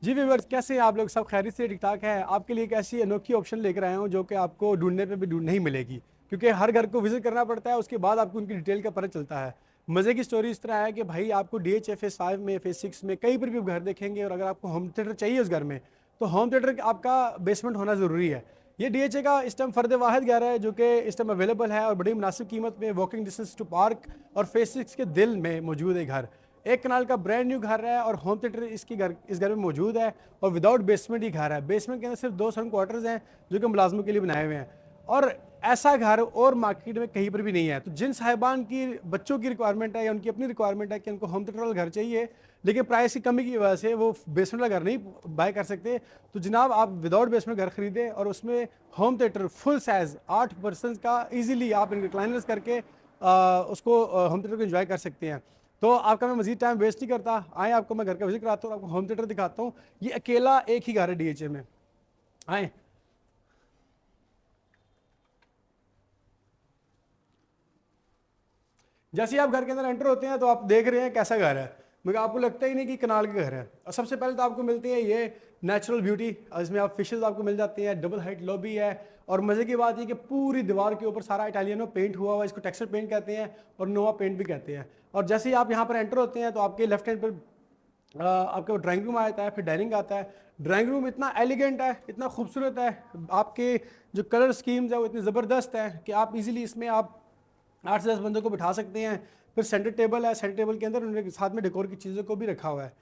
जी viewers, कैसे हैं आप लोग? सब खैरियत से ठीक ठाक है। आपके लिए एक ऐसी अनोखी ऑप्शन लेकर आया हूँ जो कि आपको ढूंढने पे भी ढूंढ नहीं मिलेगी, क्योंकि हर घर को विजिट करना पड़ता है, उसके बाद आपको उनकी डिटेल का पता चलता है। मज़े की स्टोरी इस तरह है कि भाई आपको DH फेज़ 5 में, फेज़ 6 में कहीं पर भी घर देखेंगे, और अगर आपको होम थिएटर चाहिए उस घर में, तो होम थिएटर आपका बेसमेंट होना ज़रूरी है। ये DHA का इस टाइम फ़र्द वाहिद घर है जो कि इस टाइम अवेलेबल है और बड़ी मुनासिब कीमत में, वॉकिंग डिस्टेंस टू पार्क और फेज़ 6 के दिल में मौजूद है घर। एक कनाल का ब्रांड न्यू घर है और होम थिएटर इस घर में मौजूद है, और विदाउट बेसमेंट ही घर है। बेसमेंट के अंदर सिर्फ 2 साउंड क्वार्टर्स हैं जो कि मुलाजमों के लिए बनाए हुए हैं, और ऐसा घर और मार्केट में कहीं पर भी नहीं है। तो जिन साहिबान की बच्चों की रिक्वायरमेंट है या उनकी अपनी रिक्वायरमेंट है कि उनको होम थिएटर वाला घर चाहिए, लेकिन प्राइस की कमी की वजह से वो बेसमेंट वाला घर नहीं बाय कर सकते, तो जनाब आप विदाउट बेसमेंट घर खरीदें और उसमें home theatre full size 8 person का ईजिली आप रिक्लाइनर्स करके उसको होम थिएटर को एंजॉय कर सकते हैं। तो आपका मैं मजीद टाइम वेस्ट नहीं करता, आए आपको मैं घर का विजिट कराता हूँ, आपको होम थिएटर दिखाता हूँ। ये अकेला एक ही घर है DHA में। आए। जैसे ही आप घर के अंदर एंटर होते हैं तो आप देख रहे हैं कैसा घर है, मगर आपको लगता ही नहीं कि कनाल के घर है। और सबसे पहले तो आपको मिलती है ये नेचुरल ब्यूटी, इसमें आप फिशेज आपको मिल जाती हैं, डबल हाइट लॉबी है, और मज़े की बात ये कि पूरी दीवार के ऊपर सारा इटालियनो पेंट हुआ हुआ है, इसको टेक्सचर पेंट कहते हैं और नोवा पेंट भी कहते हैं। और जैसे ही आप यहाँ पर एंटर होते हैं तो आपके लेफ्ट हैंड पर आपका ड्राइंग रूम आता है, फिर डाइनिंग आता है। ड्राइंग रूम इतना एलिगेंट है, इतना खूबसूरत है, आपके जो कलर स्कीम्स है वो इतनी ज़बरदस्त है कि आप इजीली इसमें आप 8 से 10 बंदों को बिठा सकते हैं। फिर सेंटर टेबल है, सेंटर टेबल के अंदर उन्होंने साथ में डेकोर की चीज़ों को भी रखा हुआ है।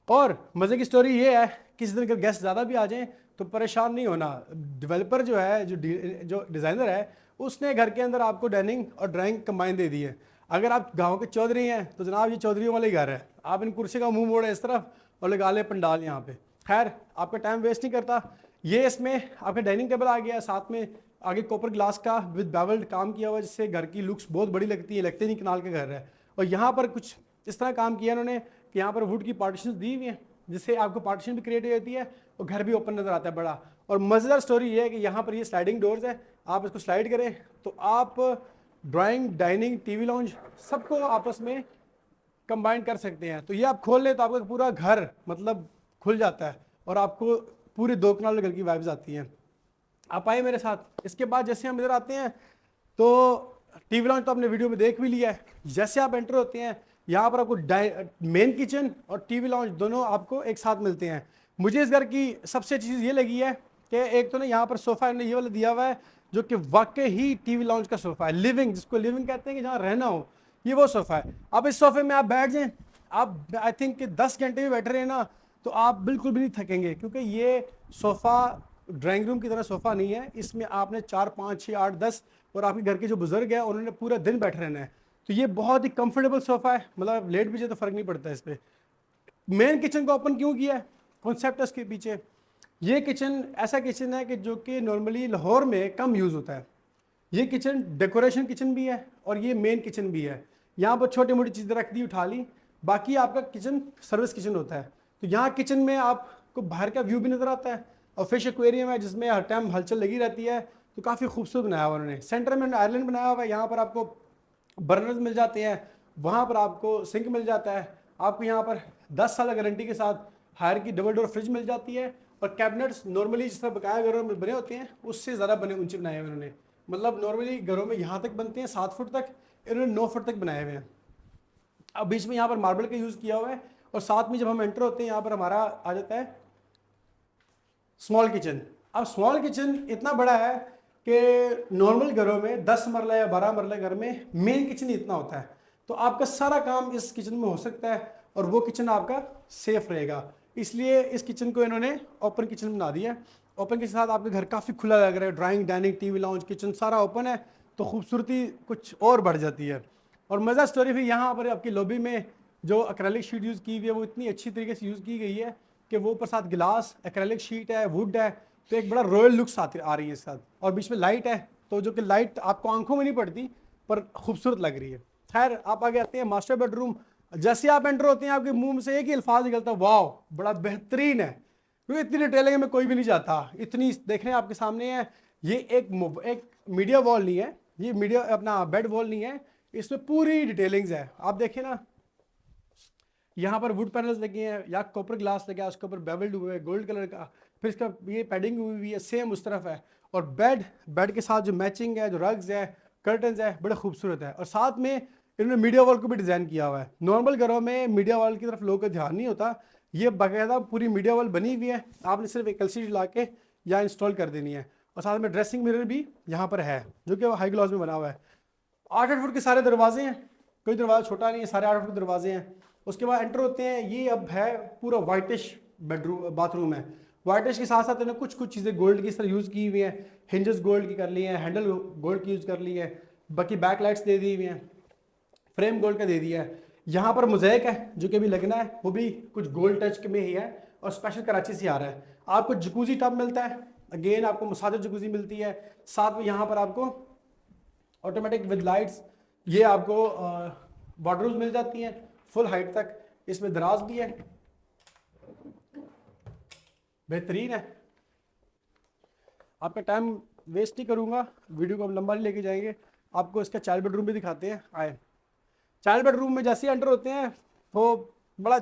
और मज़े की स्टोरी ये है, किसी दिन अगर गेस्ट ज़्यादा भी आ जाएं तो परेशान नहीं होना। डेवलपर जो है, जो डिज़ाइनर है, उसने घर के अंदर आपको डाइनिंग और ड्राइंग कंबाइन दे दी है। अगर आप गांव के चौधरी हैं तो जनाब ये चौधरीयों वाला ही घर है। आप इन कुर्सी का मुंह मोड़े इस तरफ और लगा ले पंडाल यहाँ पे। खैर, आपका टाइम वेस्ट नहीं करता। ये इसमें आपका डाइनिंग टेबल आ गया, साथ में आगे कॉपर ग्लास का विद बेवल्ड काम किया हुआ, जिससे घर की लुक्स बहुत बड़ी लगती है, लगते नहीं कनाल का घर है। और यहाँ पर कुछ इस तरह काम किया इन्होंने कि यहाँ पर वुड की पार्टीशन दी हुई है, जिससे आपको पार्टीशन भी क्रिएट हो जाती है और घर भी ओपन नज़र आता है बड़ा। और मज़ेदार स्टोरी ये है कि यहाँ पर ये स्लाइडिंग डोर्स है, आप इसको स्लाइड करें तो आप ड्राइंग, डाइनिंग, TV लॉन्ज सबको आपस में कंबाइन कर सकते हैं। तो ये आप खोल लें तो आपका पूरा घर मतलब खुल जाता है और आपको पूरे 2 कनाल घर की वाइब्स आती हैं। आप आए मेरे साथ। इसके बाद जैसे हम इधर आते हैं तो TV लॉन्च तो आपने वीडियो में देख भी लिया है। जैसे आप एंटर होते हैं यहाँ पर आपको मेन किचन और TV लॉन्च दोनों आपको एक साथ मिलते हैं। मुझे इस घर की सबसे अच्छी चीज़ ये लगी है कि एक तो ना यहाँ पर सोफ़ा इन्होंने ये वाला दिया हुआ है जो कि वाकई ही TV लॉन्च का सोफ़ा है, लिविंग, जिसको लिविंग कहते हैं कि जहाँ रहना हो, ये वो सोफ़ा है। अब इस सोफ़े में आप बैठ जाएं, आप आई थिंक कि 10 घंटे भी बैठ रहे हैं ना तो आप बिल्कुल भी नहीं थकेंगे, क्योंकि ये सोफ़ा ड्राइंग रूम की तरह सोफ़ा नहीं है। इसमें आपने 4, 5, 6, 8, 10 और आपके घर के जो बुजुर्ग हैं उन्होंने पूरा दिन बैठे रहना है। तो ये बहुत ही कंफर्टेबल सोफ़ा है, मतलब लेट भी जाए तो फ़र्क नहीं पड़ता इस पर। मेन किचन को ओपन क्यों किया है, कॉन्सेप्ट है उसके पीछे। ये किचन ऐसा किचन है कि जो कि नॉर्मली लाहौर में कम यूज़ होता है। ये किचन डेकोरेशन किचन भी है और ये मेन किचन भी है। यहाँ पर छोटी मोटी चीज़ें रख दी, उठा ली, बाकी आपका किचन सर्विस किचन होता है। तो यहाँ किचन में आपको बाहर का व्यू भी नज़र आता है और फिश एक्वेरियम है जिसमें हर टाइम हलचल लगी रहती है। तो काफ़ी खूबसूरत बनाया हुआ उन्होंने। सेंटर में आयरलैंड बनाया हुआ है, यहाँ पर आपको बर्नर्स मिल जाते हैं, वहाँ पर आपको सिंक मिल जाता है। आपको यहाँ पर 10 साल गारंटी के साथ हायर की डबल डोर फ्रिज मिल जाती है, और कैबिनेट्स नॉर्मली जिस तरह बकाया घरों में बने होते हैं उससे ज़्यादा बने ऊंचे बनाए हुए उन्होंने। मतलब नॉर्मली घरों में यहाँ तक बनते हैं 7 फुट तक, इन्होंने 9 फुट तक बनाए हुए हैं। अब बीच में यहाँ पर मार्बल का यूज़ किया हुआ है, और साथ में जब हम एंटर होते हैं यहाँ पर हमारा आ जाता है स्मॉल किचन। अब स्मॉल किचन इतना बड़ा है कि नॉर्मल घरों में 10 मरला या 12 मरला घर में मेन किचन ही इतना होता है। तो आपका सारा काम इस किचन में हो सकता है और वो किचन आपका सेफ रहेगा। इसलिए इस किचन को इन्होंने ओपन किचन बना दिया है। ओपन के साथ आपका घर काफ़ी खुला लग रहा है, drawing, dining, TV launch, kitchen सारा ओपन है, तो खूबसूरती कुछ और बढ़ जाती है। और मज़ा स्टोरी भी यहाँ पर आपकी लॉबी में जो एक्रेलिक शीट यूज़ की हुई है वो इतनी अच्छी तरीके से यूज़ की गई है कि वो ऊपर साथ गिलास, एक्रेलिक शीट है, वुड है, तो एक बड़ा रॉयल लुक्स आ रही है इस साथ। और बीच में लाइट है, तो जो कि लाइट आपको आंखों में नहीं पड़ती पर खूबसूरत लग रही है। खैर, आप आगे आते हैं मास्टर बेडरूम। जैसे आप एंटर होते हैं आपके मुंह से एक ही अल्फाज निकलता है, वाह बड़ा बेहतरीन है। क्योंकि इतनी डिटेलिंग में कोई भी नहीं जाता, इतनी देखने आपके सामने है। ये एक मीडिया वॉल नहीं है, ये मीडिया अपना बेड वॉल नहीं है, इसमें पूरी डिटेलिंग्स है। आप देखिए ना, यहाँ पर वुड पैनल्स लगे हैं या कॉपर ग्लास लगा है, उसके ऊपर बेवल्ड हुए है गोल्ड कलर का, फिर इसका ये पैडिंग हुई हुई है सेम उस तरफ है। और बेड के साथ जो मैचिंग है, जो रग्स है, कर्टन्स है, बड़ा खूबसूरत है। और साथ में इन्होंने मीडिया वॉल को भी डिज़ाइन किया हुआ है। नॉर्मल घरों में मीडिया वॉल की तरफ लोगों का ध्यान नहीं होता, ये बाकायदा पूरी मीडिया वॉल बनी हुई है, आपने सिर्फ एक एलसीडी ला के यहाँ इंस्टॉल कर देनी है। और साथ में ड्रेसिंग मिरर भी यहाँ पर है जो कि हाई ग्लॉस में बना हुआ है। 8-8 फुट के सारे दरवाजे हैं, कोई दरवाज़ा छोटा नहीं है, सारे 8 फुट दरवाजे हैं। उसके बाद एंटर होते हैं, ये अब है पूरा वाइटिश बेडरूम बाथरूम है। वाइटिश के साथ साथ इन्होंने कुछ कुछ चीज़ें गोल्ड की इस तरह यूज़ की हुई हैं, हिंजेस गोल्ड की कर ली हैं, हैंडल गोल्ड की यूज़ कर ली है, बाकी बैक लाइट्स दे दी हुई हैं, फ्रेम गोल्ड का दे दिया है। यहाँ पर मोज़ेक है जो कि अभी लगना है, वो भी कुछ गोल्ड टच में ही है और स्पेशल कराची से आ रहा है। आपको जकूजी टब मिलता है, अगेन आपको मसाजर जकूजी मिलती है। साथ में यहाँ पर आपको ऑटोमेटिक विद लाइट्स ये आपको वार्डरोब्स मिल जाती हैं फुल हाइट तक। इसमें दराज भी है, बेहतरीन है। आपका टाइम वेस्ट नहीं करूँगा, वीडियो को हम लंबा नहीं लेके जाएंगे, आपको इसका चाइल्ड बेडरूम भी दिखाते हैं। आए चाइल्ड बेडरूम में जैसे ही एंटर होते हैं वो बड़ा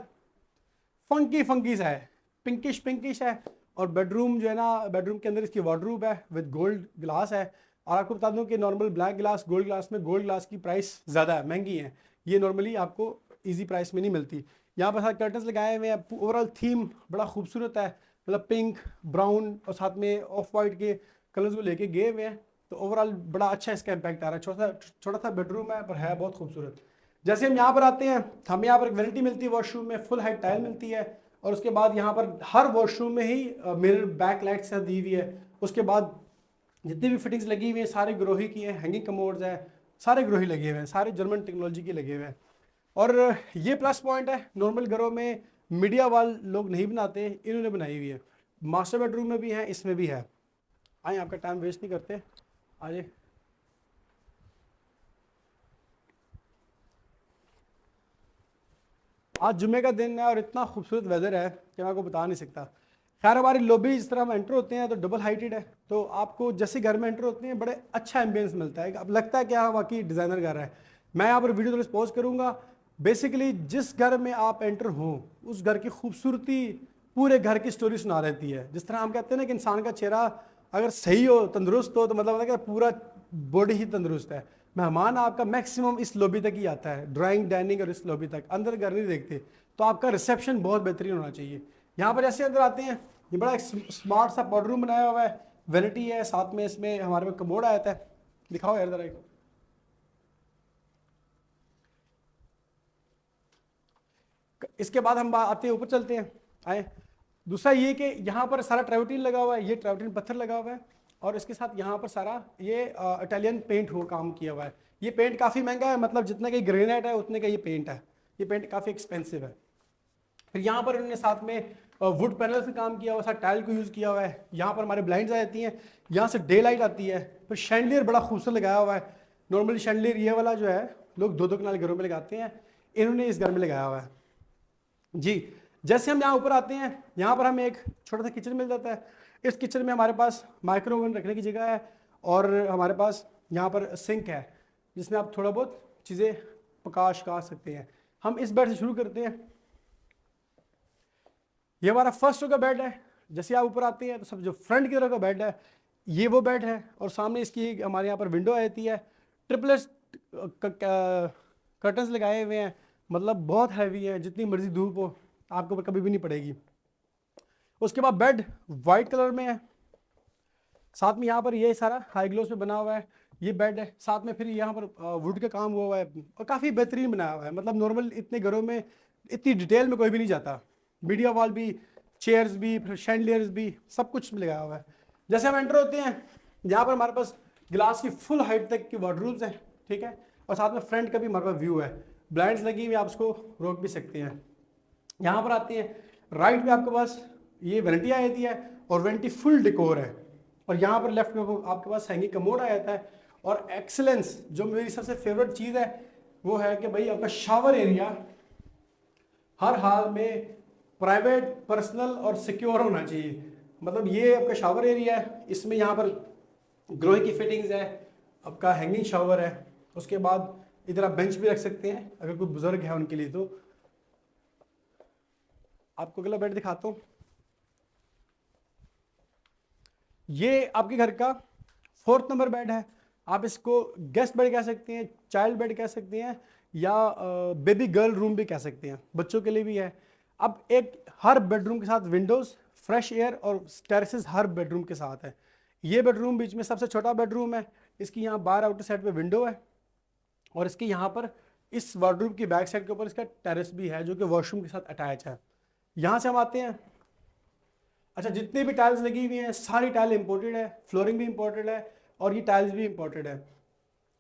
फंकी सा है, पिंकिश है। और बेडरूम जो है ना, बेडरूम के अंदर इसकी वार्डरोब है विद गोल्ड ग्लास है। और आपको बता दूं कि normal black glass gold glass में गोल्ड ग्लास की प्राइस ज़्यादा है, महंगी है, ये नॉर्मली आपको इजी प्राइस में नहीं मिलती। यहाँ पर साथ कर्टन्स लगाए हुए हैं, ओवरऑल थीम बड़ा खूबसूरत है, मतलब पिंक ब्राउन और साथ में ऑफ वाइट के कलर्स को लेके गए हुए हैं। तो ओवरऑल बड़ा अच्छा इसका इम्पैक्ट आ रहा है। छोटा सा बेडरूम है पर है बहुत खूबसूरत। जैसे हम यहाँ पर आते हैं, हमें यहाँ पर एक वैनिटी मिलती है वॉशरूम में, फुल हाइट टाइल मिलती है। और उसके बाद यहाँ पर हर वॉशरूम में ही मिरर बैक लाइट से दी हुई है। उसके बाद जितनी भी फिटिंग्स लगी हुई हैं सारे ग्रोही की हैं, हैंगिंग कमोड्स हैं, सारे ग्रोही लगे हुए हैं, सारे जर्मन टेक्नोलॉजी के लगे हुए हैं। और ये प्लस पॉइंट है, नॉर्मल घरों में मीडिया वाल लोग नहीं बनाते, इन्होंने बनाई हुई है। मास्टर बेडरूम में भी है, इसमें भी है। आए आपका टाइम वेस्ट नहीं करते, आइए। आज जुम्मे का दिन है और इतना खूबसूरत वेदर है कि मैं आपको बता नहीं सकता। खैर हमारी लॉबी जिस तरह हम एंटर होते हैं तो डबल हाइटेड है, तो आपको जैसे घर में एंटर होते हैं बड़े अच्छा एम्बियंस मिलता है, अब लगता है कि हाँ वाकई डिज़ाइनर घर है। मैं यहाँ पर वीडियो थोड़ी पॉज करूँगा। बेसिकली जिस घर में आप एंटर हो उस घर की खूबसूरती पूरे घर की स्टोरी सुना रहती है। जिस तरह हम कहते हैं ना कि इंसान का चेहरा अगर सही हो, तंदुरुस्त हो, तो मतलब कि पूरा बॉडी ही तंदुरुस्त है। मेहमान आपका मैक्सिमम इस लॉबी तक ही आता है, ड्राइंग डाइनिंग और इस लॉबी तक, अंदर घर नहीं देखते। तो आपका रिसेप्शन बहुत बेहतरीन होना चाहिए। यहाँ पर जैसे अंदर आते हैं, ये बड़ा एक स्मार्ट सा पाउडर रूम बनाया हुआ है, वैनिटी है, साथ में इसमें हमारे में कमोड आया था। दिखाओ यार जरा। इसके बाद हम आते हैं ऊपर चलते हैं, आए। दूसरा ये कि यहाँ पर सारा ट्रेवटीन लगा हुआ है, ये ट्रेवटीन पत्थर लगा हुआ है। और इसके साथ यहाँ पर सारा ये इटालियन पेंट हो काम किया हुआ है। ये पेंट काफ़ी महंगा है, मतलब जितना कि ग्रेनाइट है उतने का ये पेंट है। ये पेंट काफ़ी एक्सपेंसिव है। फिर यहाँ पर उन्होंने साथ में वुड पैनल से काम किया हुआ, साथ टाइल को यूज़ किया हुआ है। यहाँ पर हमारे ब्लाइंड्स आ जाती हैं, यहाँ से डे लाइट आती है। फिर शैंडलियर बड़ा खूबसूरत लगाया हुआ है। नॉर्मली शैंडलियर ये वाला जो है लोग 2-2 कनाल घरों में लगाते हैं, इन्होंने इस घर में लगाया हुआ है जी। जैसे हम यहाँ ऊपर आते हैं, यहाँ पर हमें एक छोटा सा किचन मिल जाता है। इस किचन में हमारे पास माइक्रो ओवन रखने की जगह है और हमारे पास यहाँ पर सिंक है जिसमें आप थोड़ा बहुत चीज़ें पका सकते हैं। हम इस बेड से शुरू करते हैं। ये हमारा फर्स्ट रो का बेड है। जैसे आप ऊपर आते हैं तो सब जो फ्रंट की तरफ का बेड है ये वो बेड है, और सामने इसकी हमारे यहाँ पर विंडो आती है। ट्रिपलेट कर्टन्स लगाए हुए हैं, मतलब बहुत हैवी है, जितनी मर्जी धूप हो आपको कभी भी नहीं पड़ेगी। उसके बाद बेड वाइट कलर में है, साथ में यहाँ पर ये सारा हाई ग्लोस में बना हुआ है, ये बेड है। साथ में फिर यहाँ पर वुड का काम हुआ है और काफ़ी बेहतरीन बनाया हुआ है। मतलब नॉर्मल इतने घरों में इतनी डिटेल में कोई भी नहीं जाता। मीडिया वॉल भी, चेयर्स भी, फिर शैंडलियर्स भी, सब कुछ लगाया हुआ है। जैसे हम एंटर होते हैं, यहाँ पर हमारे पास ग्लास की फुल हाइट तक की वार्डरोब्स हैं, ठीक है। और साथ में फ्रंट का भी हमारे पास व्यू है, ब्लाइंड्स लगी हुई, आप उसको रोक भी सकते हैं। यहाँ पर आते हैं, राइट में आपके पास ये वैनिटी आ जाती है और वैनिटी फुल डेकोर है। और यहाँ पर लेफ्ट में आपके पास हैंगिंग कमोड आ जाता है। और एक्सेलेंस जो मेरी सबसे फेवरेट चीज़ है वो है कि भाई आपका शावर एरिया हर हाल में प्राइवेट, पर्सनल और सिक्योर होना चाहिए। मतलब ये आपका शावर एरिया है, इसमें यहाँ पर ग्लोई की फिटिंग्स है, आपका हैंगिंग शावर है। उसके बाद इधर आप बेंच भी रख सकते हैं अगर कोई बुजुर्ग है उनके लिए। तो आपको अगला बेड दिखाता हूँ। ये आपके घर का 4th नंबर बेड है। आप इसको गेस्ट बेड कह सकते हैं, चाइल्ड बेड कह सकते हैं, या बेबी गर्ल रूम भी कह सकते हैं, बच्चों के लिए भी है। अब एक हर बेडरूम के साथ विंडोज, फ्रेश एयर और टेरेसेस हर बेडरूम के साथ है। ये बेडरूम बीच में सबसे छोटा बेडरूम है। इसकी यहाँ बाहर आउटर साइड पे विंडो है, और इसके यहाँ पर इस वार्डरोब की बैक साइड के ऊपर इसका टेरेस भी है जो कि वॉशरूम के साथ अटैच है। यहाँ से हम आते हैं। अच्छा, जितनी भी टाइल्स लगी हुई हैं सारी टाइल इंपोर्टेड है, फ्लोरिंग भी इंपोर्टेड है और ये टाइल्स भी इंपोर्टेड है।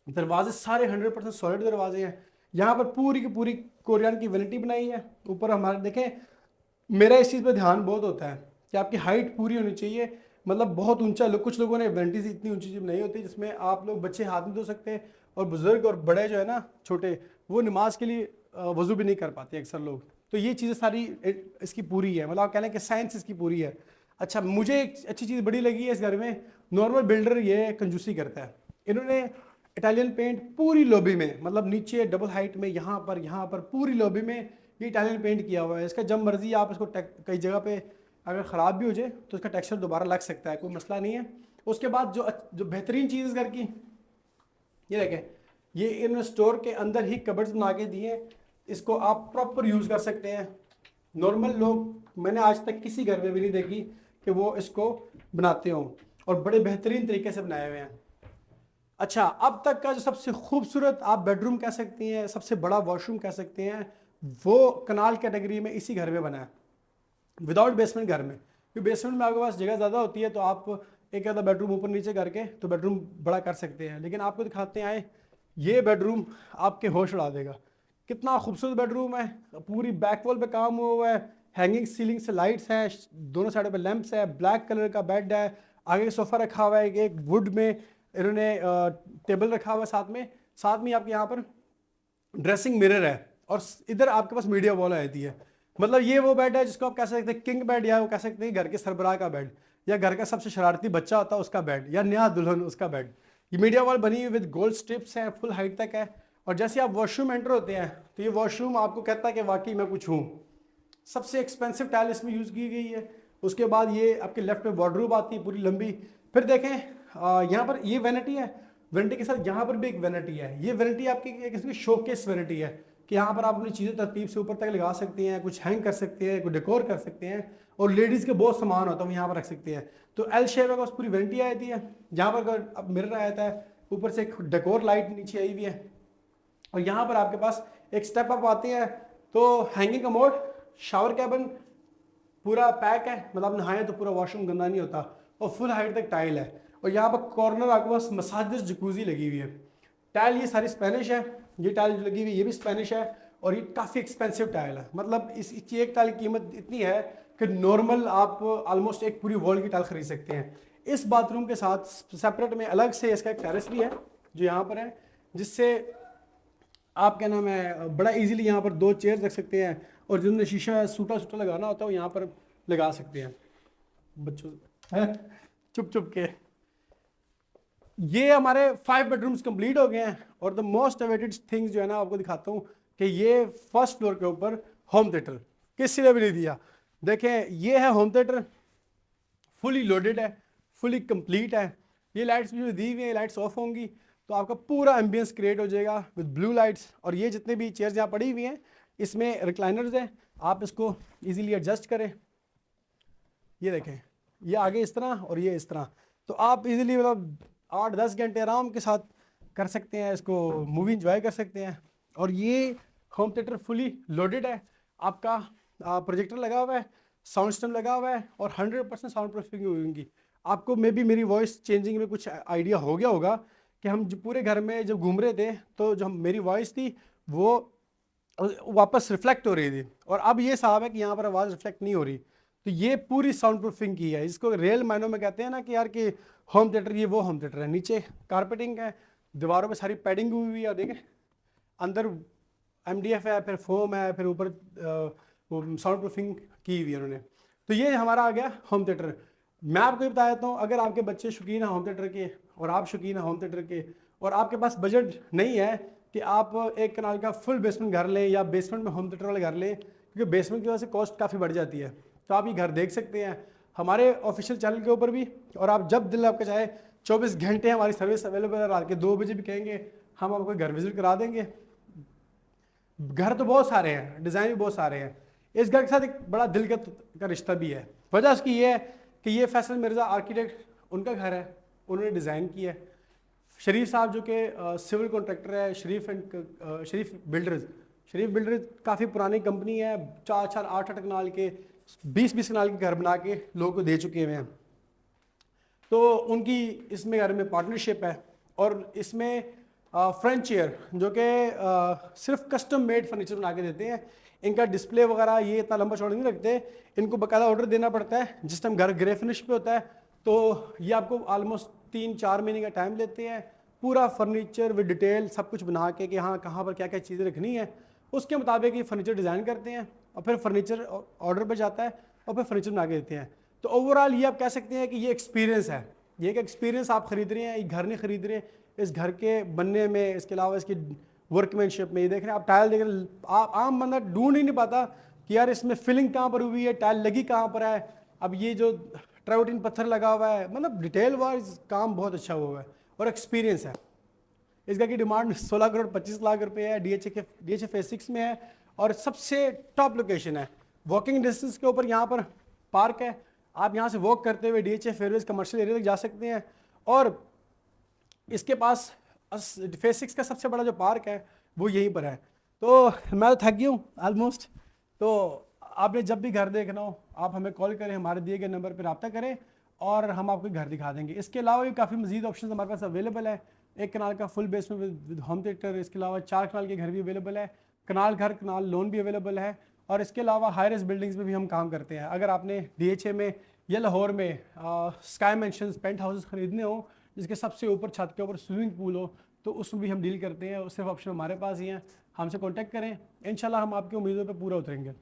दरवाजे सारे 100% सॉलिड दरवाजे हैं। यहाँ पर पूरी की पूरी कोरियन की वैनिटी बनाई है। ऊपर हमारे देखें, मेरा इस चीज़ पे ध्यान बहुत होता है कि आपकी हाइट पूरी होनी चाहिए, मतलब बहुत ऊंचा। कुछ लोगों ने वैनिटीज इतनी ऊंची नहीं होती जिसमें आप लोग बच्चे हाथ नहीं धो सकते, और बुजुर्ग और बड़े जो है ना छोटे, वो नमाज के लिए वजू भी नहीं कर पाते अक्सर लोग। तो ये चीज़ें सारी इसकी पूरी है, मतलब आप कह लें कि साइंस इसकी पूरी है। अच्छा, मुझे एक अच्छी चीज़ बड़ी लगी है इस घर में, नॉर्मल बिल्डर ये कंजूसी करता है। इन्होंने इटालियन पेंट पूरी लॉबी में, मतलब नीचे डबल हाइट में, यहाँ पर पूरी लॉबी में ये इटालियन पेंट किया हुआ है। इसका जब मर्जी आप इसको कई जगह पे अगर ख़राब भी हो जाए तो इसका टेक्सचर दोबारा लग सकता है, कोई मसला नहीं है। उसके बाद जो बेहतरीन चीज़ इस घर की, ये देखें, ये इन स्टोर के अंदर ही कबर्ड्स बना के दिए। इसको आप प्रॉपर यूज़ कर सकते हैं। नॉर्मल लोग मैंने आज तक किसी घर में भी नहीं देखी कि वो इसको बनाते हों, और बड़े बेहतरीन तरीके से बनाए हुए हैं। अच्छा, अब तक का जो सबसे खूबसूरत आप बेडरूम कह सकती हैं, सबसे बड़ा वॉशरूम कह सकते हैं, वो कनाल कैटेगरी में इसी घर में बना है, विदाउट बेसमेंट घर में। क्योंकि बेसमेंट में आपके पास जगह ज़्यादा होती है तो आप एक आधा बेडरूम ऊपर नीचे करके तो बेडरूम बड़ा कर सकते हैं। लेकिन आपको दिखाते हैं आए, ये बेडरूम आपके होश उड़ा देगा। कितना खूबसूरत बेडरूम है, पूरी बैक वॉल पे काम हुआ है, हैंगिंग सीलिंग से लाइट्स हैं, दोनों साइडों पे लैंप्स है, ब्लैक कलर का बेड है, आगे सोफ़ा रखा हुआ है, एक वुड में इन्होंने टेबल रखा हुआ है, साथ में आपके यहाँ पर ड्रेसिंग मिरर है, और इधर आपके पास मीडिया वॉल आती है। मतलब ये वो बेड है जिसको आप कह सकते हैं किंग बेड, या वो कह सकते हैं घर के सरबराह का बेड, या घर का सबसे शरारती बच्चा होता है उसका बेड, या नया दुल्हन उसका बेड। ये मीडिया वॉल बनी हुई विद गोल्ड स्ट्रिप्स है, फुल हाइट तक है। और जैसे आप वॉशरूम एंटर होते हैं तो ये वॉशरूम आपको कहता है कि वाकई मैं कुछ हूँ। सबसे एक्सपेंसिव टाइल इसमें यूज़ की गई है। उसके बाद ये आपके लेफ्ट में वार्डरोब आती है पूरी लंबी। फिर देखें, यहाँ पर ये वैनिटी है, वैनिटी के साथ यहाँ पर भी एक वैनिटी है। ये वैनिटी आपकी एक इसकी शोकेस वैनिटी है कि यहाँ पर आप अपनी चीज़ें तरतीब से ऊपर तक लगा सकते हैं, कुछ हैंग कर सकते हैं, कुछ डेकोर कर सकते हैं, और लेडीज़ के बहुत सामान होता है वो यहाँ पर रख सकते हैं। तो एल शेप में पूरी वैनिटी आती है। यहाँ पर अब मिरर आता है, ऊपर से एक डेकोर लाइट नीचे आई हुई है, और यहाँ पर आपके पास एक स्टेप अप आते हैं तो हैंगिंग कमोड, शावर कैबिन पूरा पैक है, मतलब नहाए तो पूरा वॉशरूम गंदा नहीं होता, और फुल हाइट तक टाइल है। और यहाँ पर कॉर्नर आपके पास मसाजिद जकूजी लगी हुई है। टाइल ये सारी स्पेनिश है, ये टाइल जो लगी हुई है ये भी स्पेनिश है, और ये काफ़ी एक्सपेंसिव टाइल है। मतलब इस एक टाइल की कीमत इतनी है कि नॉर्मल आप ऑलमोस्ट एक पूरी वॉल की टाइल खरीद सकते हैं। इस बाथरूम के साथ सेपरेट में अलग से इसका एक टेरेस भी है जो यहाँ पर है, जिससे आप क्या नाम है बड़ा इजीली यहाँ पर 2 चेयर रख सकते हैं, और जिनमें शीशा सूटा लगाना होता है वो यहाँ पर लगा सकते हैं। बच्चों चुप चुप के ये हमारे 5 बेडरूम्स कंप्लीट हो गए हैं। और द मोस्ट अवेटेड थिंग्स जो है ना आपको दिखाता हूँ कि ये फर्स्ट फ्लोर के ऊपर होम थिएटर किसी ने भी नहीं दिया। देखें, ये है होम थिएटर, फुली लोडेड है, फुली कंप्लीट है। ये लाइट्स भी जो दी हुई हैं, लाइट्स ऑफ होंगी तो आपका पूरा एम्बियंस क्रिएट हो जाएगा विद ब्लू लाइट्स। और ये जितने भी चेयर्स यहाँ पड़ी हुई हैं इसमें रिक्लाइनर्स हैं, आप इसको इजीली एडजस्ट करें। ये देखें, ये आगे इस तरह और ये इस तरह, तो आप इजीली मतलब 8-10 घंटे आराम के साथ कर सकते हैं, इसको मूवी इंजॉय कर सकते हैं। और ये होम थिएटर फुली लोडेड है, आपका प्रोजेक्टर लगा हुआ है, साउंड सिस्टम लगा हुआ है, और 100% साउंड प्रूफिंग होगी। आपको मे बी मेरी वॉइस चेंजिंग में कुछ आइडिया हो गया होगा कि हम जो पूरे घर में जब घूम रहे थे तो जो मेरी वॉइस थी वो वापस रिफ्लेक्ट हो रही थी, और अब ये साहब है कि यहाँ पर आवाज़ रिफ्लेक्ट नहीं हो रही। तो ये पूरी साउंड प्रूफिंग की है, इसको रियल मायनों में कहते हैं ना कि यार कि होम थिएटर, ये वो होम थिएटर है। नीचे कारपेटिंग है, दीवारों पे सारी पैडिंग हुई है, देखें अंदर MDF है, फिर फोम है, फिर ऊपर साउंड प्रूफिंग की हुई है उन्होंने। तो ये हमारा आ गया होम थिएटर। मैं आपको ये बता देता हूँ, अगर आपके बच्चे शौकीन हैं होम थिएटर के और आप शौकीन हैं होम थिएटर के, और आपके पास बजट नहीं है कि आप एक कनाल का फुल बेसमेंट घर लें या बेसमेंट में होम थिएटर वाले घर लें, क्योंकि बेसमेंट की वजह से कॉस्ट काफ़ी बढ़ जाती है। तो आप ये घर देख सकते हैं हमारे ऑफिशियल चैनल के ऊपर भी, और आप जब दिल आपका चाहे 24 घंटे हमारी सर्विस अवेलेबल है। रात के 2 बजे भी कहेंगे हम आपको घर विजिट करा देंगे। घर तो बहुत सारे हैं, डिज़ाइन भी बहुत सारे हैं। इस घर के साथ एक बड़ा दिल का रिश्ता भी है। वजह उसकी ये है कि ये फैसल मिर्ज़ा आर्किटेक्ट उनका घर है, उन्होंने डिज़ाइन किया है। शरीफ साहब जो कि सिविल कॉन्ट्रैक्टर है, शरीफ बिल्डर्स काफ़ी पुरानी कंपनी है, 4-4 8-8 कनाल के 20-20 कनाल के घर बना के लोगों को दे चुके हुए हैं। तो उनकी इसमें घर में पार्टनरशिप है। और इसमें फ्रेंच चेयर जो कि सिर्फ कस्टम मेड फर्नीचर बना के देते हैं। इनका डिस्प्ले वगैरह ये इतना लंबा चौड़ा नहीं रखते, इनको बाकायदा ऑर्डर देना पड़ता है। जिस टाइम घर ग्रे फिनिश पे होता है तो ये आपको ऑलमोस्ट 3-4 महीने का टाइम लेते हैं, पूरा फर्नीचर विद डिटेल सब कुछ बना के कि हाँ कहाँ पर क्या क्या चीज़ें रखनी है, उसके मुताबिक ये फर्नीचर डिज़ाइन करते हैं और फिर फर्नीचर ऑर्डर पर जाता है और फिर फर्नीचर बना के देते हैं। तो ओवरऑल ये आप कह सकते हैं कि ये एक्सपीरियंस है, ये एक एक्सपीरियंस आप खरीद रहे हैं, ये घर नहीं खरीद रहे। इस घर के बनने में, इसके अलावा इसकी वर्कमैनशिप में, ये देख रहे हैं आप टाइल देख रहे हैं, आप आम बंदा ढूंढ ही नहीं पाता कि यार इसमें फिलिंग कहाँ पर हुई है, टाइल लगी कहाँ पर है। अब ये जो ट्राउटिन पत्थर लगा हुआ है, मतलब डिटेल वाइज काम बहुत अच्छा हुआ है और एक्सपीरियंस है। इस घर की डिमांड 16 करोड़ 25 लाख रुपए है, DHA फेज 6 में है और सबसे टॉप लोकेशन है। वॉकिंग डिस्टेंस के ऊपर यहाँ पर पार्क है, आप यहाँ से वॉक करते हुए DHA फेयरवेज कमर्शियल एरिया तक जा सकते हैं। और इसके पास फेज 6 का सबसे बड़ा जो पार्क है वो यहीं पर है। तो मैं तो थक गई हूँ ऑलमोस्ट। तो आपने जब भी घर देखना हो आप हमें कॉल करें, हमारे दिए गए नंबर पर रब्ता करें और हम आपको घर दिखा देंगे। इसके अलावा भी काफ़ी मजीद ऑप्शन हमारे पास अवेलेबल है। 1 कनाल का फुल बेस में विद होम थिएटर, इसके अलावा 4 कनाल के घर भी अवेलेबल है, कनाल घर कनाल लोन भी अवेलेबल है। और इसके अलावा हाई राइज बिल्डिंग्स में भी हम काम करते हैं। अगर आपने DHA में या लाहौर में स्काई मेंशंस पेंट हाउसेस खरीदने हो जिसके सबसे ऊपर छत के ऊपर स्विमिंग पूल हो तो उसमें भी हम डील करते हैं। सिर्फ ऑप्शन हमारे पास ही हैं, हमसे कॉन्टैक्ट करें, इंशाल्लाह हम आपकी उम्मीदों पर पूरा उतरेंगे।